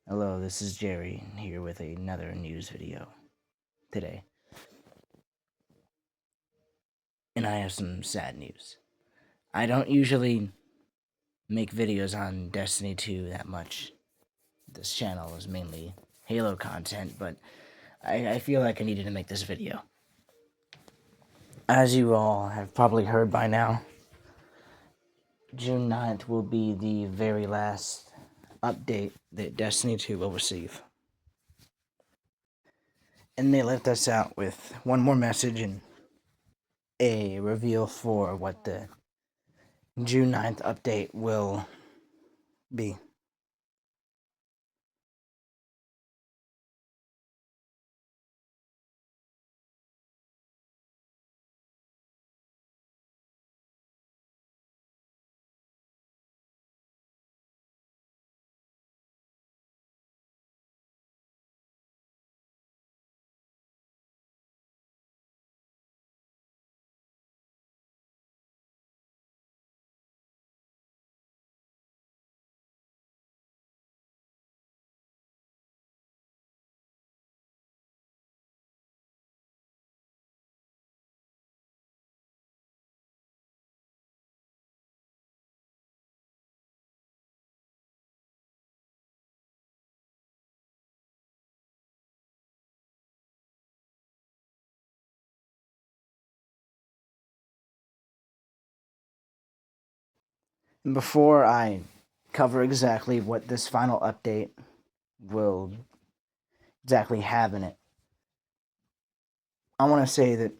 Hello, this is Jerry here with another news video today. And I have some sad news. I don't usually make videos on Destiny 2 that much. This channel is mainly Halo content, but I feel like I needed to make this video. As you all have probably heard by now, June 9th will be the very last update that Destiny 2 will receive. And they left us out with one more message and a reveal for what the June 9th update will be. Before I cover exactly what this final update will exactly have in it, I want to say that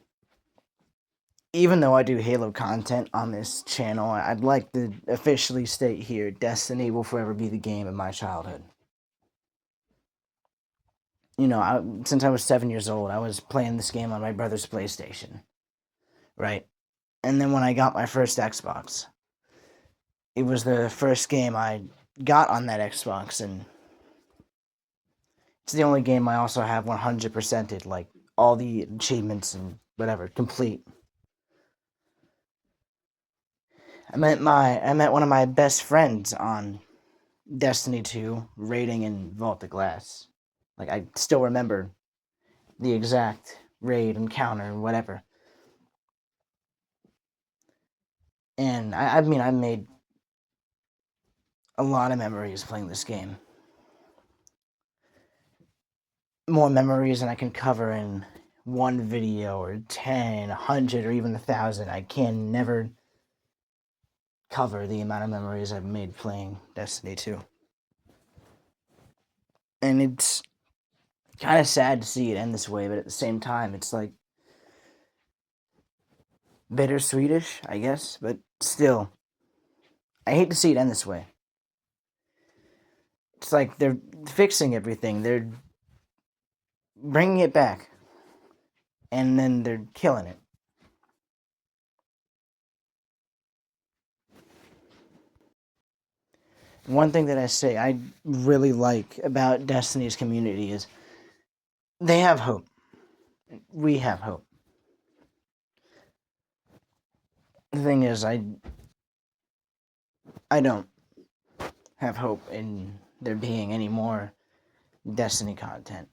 even though I do Halo content on this channel, I'd like to officially state here Destiny will forever be the game of my childhood. Since I was 7 years old, I was playing this game on my brother's PlayStation, right? And then when I got my first Xbox, it was the first game I got on that Xbox, and it's the only game I also have 100%ed, like all the achievements and whatever, complete. I met one of my best friends on Destiny 2, raiding in Vault of Glass. Like, I still remember the exact raid encounter and whatever. And I mean, I made a lot of memories playing this game. More memories than I can cover in one video, or 10, 100, or even 1,000. I can never cover the amount of memories I've made playing Destiny 2. And it's kind of sad to see it end this way, but at the same time, it's like bittersweetish, I guess, but still, I hate to see it end this way. It's like they're fixing everything, they're bringing it back, and then they're killing it. One thing that I really like about Destiny's community is they have hope. We have hope. The thing is, I don't have hope in there being any more Destiny content.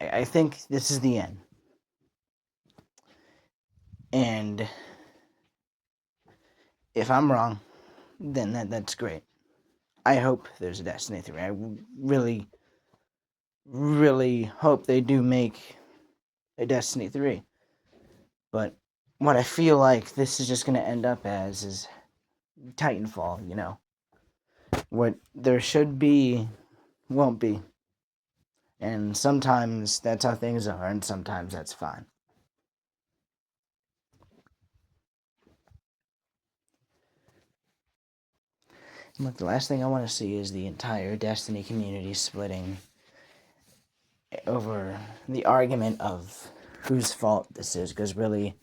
I think this is the end. And if I'm wrong, then that's great. I hope there's a Destiny 3. I really, really hope they do make a Destiny 3. But what I feel like this is just going to end up as is Titanfall, What there should be won't be. And sometimes that's how things are, and sometimes that's fine. Look, the last thing I want to see is the entire Destiny community splitting over the argument of whose fault this is, because really,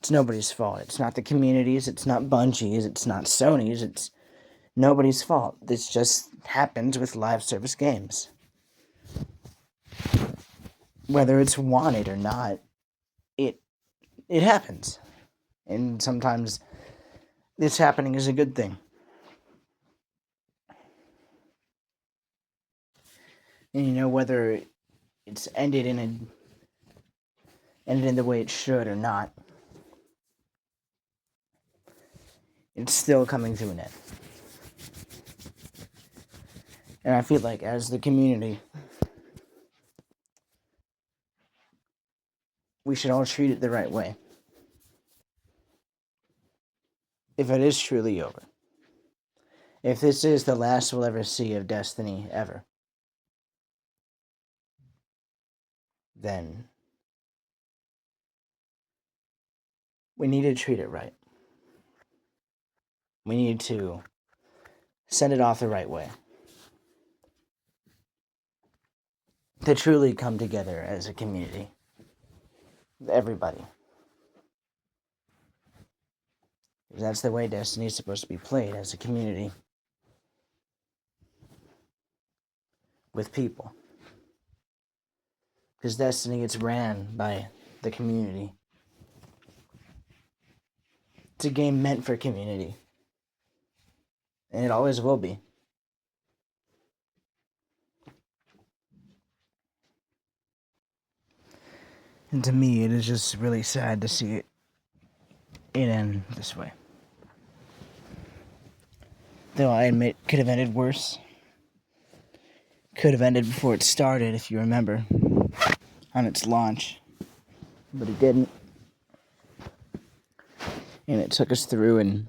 it's nobody's fault. It's not the community's, it's not Bungie's, it's not Sony's, it's nobody's fault. This just happens with live service games. Whether it's wanted or not, it happens. And sometimes this happening is a good thing. And whether it's ended in the way it should or not, it's still coming to an end. And I feel like as the community, we should all treat it the right way. If it is truly over. If this is the last we'll ever see of Destiny ever, then we need to treat it right. We need to send it off the right way. To truly come together as a community. Everybody. That's the way Destiny is supposed to be played, as a community. With people. Because Destiny gets ran by the community. It's a game meant for community. And it always will be. And to me, it is just really sad to see it end this way. Though I admit, could have ended worse. Could have ended before it started, if you remember, on its launch. But it didn't. And it took us through an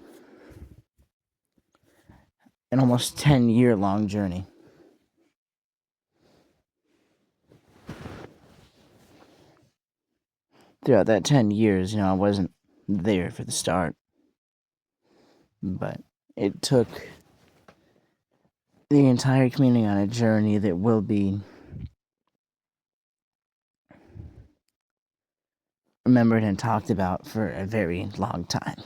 almost 10-year-long journey. Throughout that 10 years, I wasn't there for the start. But it took the entire community on a journey that will be remembered and talked about for a very long time.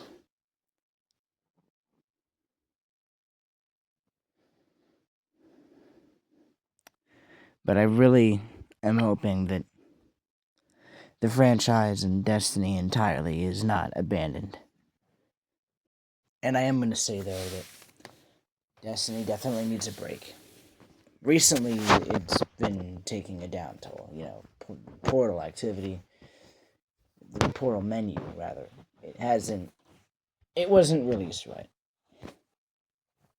But I really am hoping that the franchise and Destiny entirely is not abandoned. And I am going to say, though, that Destiny definitely needs a break. Recently, it's been taking a down toll. Portal activity, the portal menu, rather. It wasn't released right.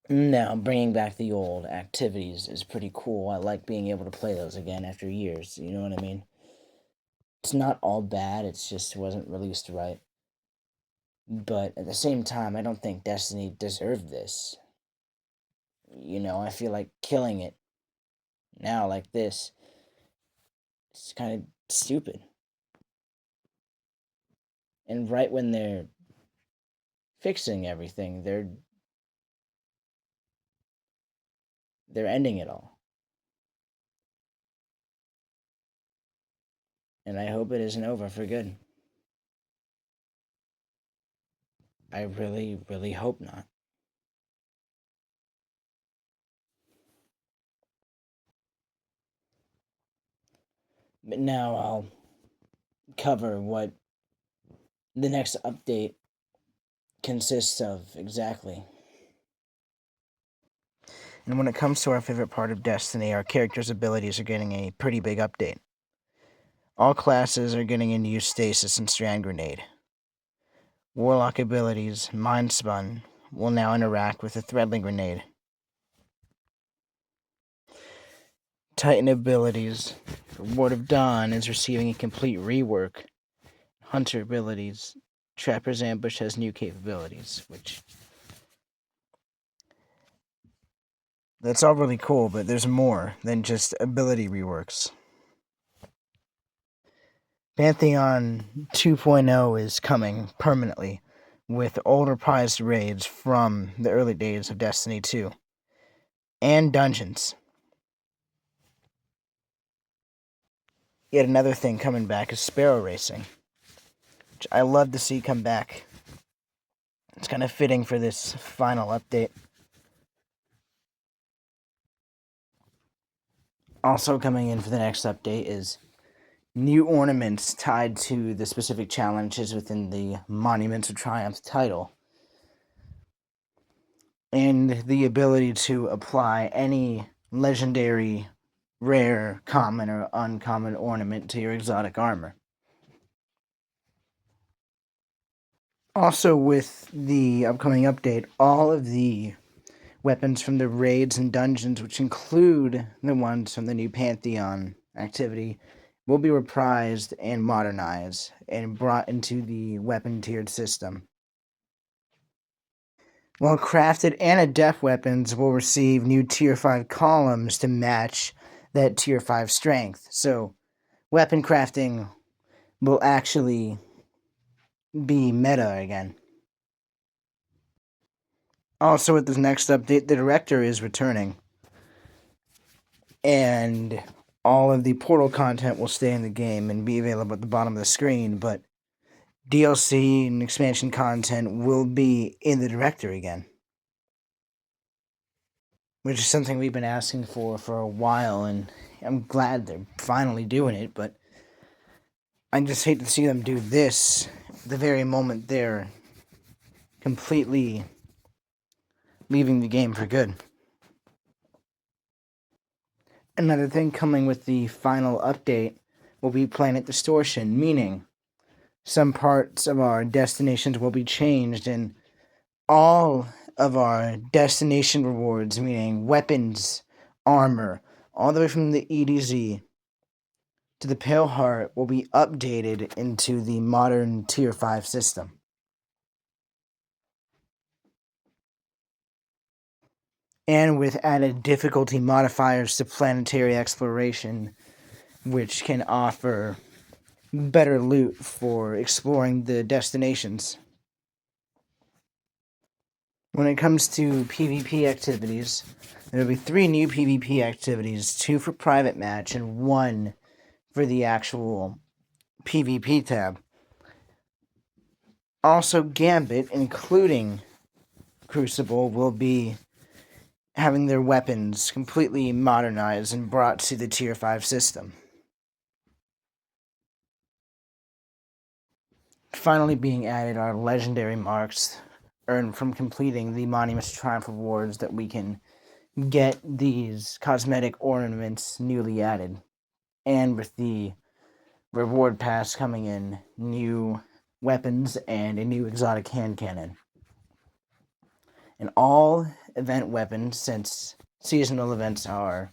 Now, bringing back the old activities is pretty cool. I like being able to play those again after years. You know what I mean? It's not all bad, it's just wasn't released right. But at the same time, I don't think Destiny deserved this. I feel like killing it now like this, it's kind of stupid. And right when they're fixing everything, they're ending it all. And I hope it isn't over for good. I really, really hope not. But now I'll cover what the next update consists of exactly. And when it comes to our favorite part of Destiny, our characters' abilities are getting a pretty big update. All classes are getting a new Stasis and Strand Grenade. Warlock abilities, Mind Spun, will now interact with the Threadling Grenade. Titan abilities, Ward of Dawn is receiving a complete rework. Hunter abilities, Trapper's Ambush has new capabilities, which... that's all really cool, but there's more than just ability reworks. Pantheon 2.0 is coming permanently, with old reprised raids from the early days of Destiny 2, and dungeons. Yet another thing coming back is Sparrow Racing, which I love to see come back. It's kind of fitting for this final update. Also coming in for the next update is new ornaments tied to the specific challenges within the Monuments of Triumph title, and the ability to apply any legendary rare, common, or uncommon ornament to your exotic armor. Also, with the upcoming update, all of the weapons from the raids and dungeons, which include the ones from the new Pantheon activity, will be reprised and modernized and brought into the weapon tiered system. While crafted and adept weapons will receive new tier 5 columns to match that tier 5 strength. So, weapon crafting will actually be meta again. Also, with this next update, the director is returning. And all of the portal content will stay in the game and be available at the bottom of the screen, but DLC and expansion content will be in the director again. Which is something we've been asking for a while, and I'm glad they're finally doing it, but I just hate to see them do this the very moment they're completely leaving the game for good. Another thing coming with the final update will be Planet Distortion, meaning some parts of our destinations will be changed, and all of our destination rewards, meaning weapons, armor, all the way from the EDZ to the Pale Heart, will be updated into the modern Tier 5 system. And with added difficulty modifiers to planetary exploration, which can offer better loot for exploring the destinations. When it comes to PvP activities, there will be 3 new PvP activities, 2 for private match and 1 for the actual PvP tab. Also, Gambit, including Crucible, will be having their weapons completely modernized and brought to the Tier 5 system. Finally being added are legendary marks earned from completing the Monument's Triumph rewards that we can get these cosmetic ornaments newly added. And with the reward pass coming in, new weapons and a new exotic hand cannon. And all event weapons, since seasonal events are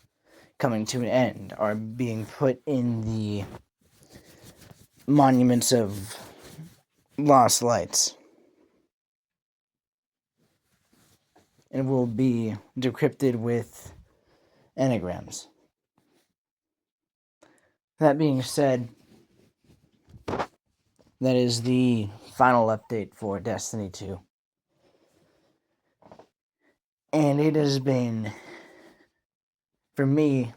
coming to an end, are being put in the Monuments of Lost Lights. And will be decrypted with anagrams. That being said, that is the final update for Destiny 2. And it has been, for me,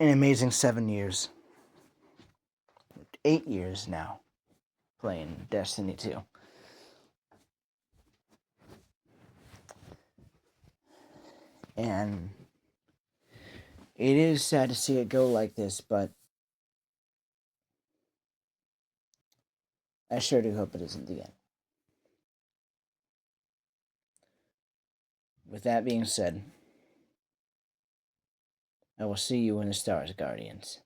an amazing 7 years. 8 years now playing Destiny 2. And it is sad to see it go like this, but I sure do hope it isn't the end. With that being said, I will see you in the stars, Guardians.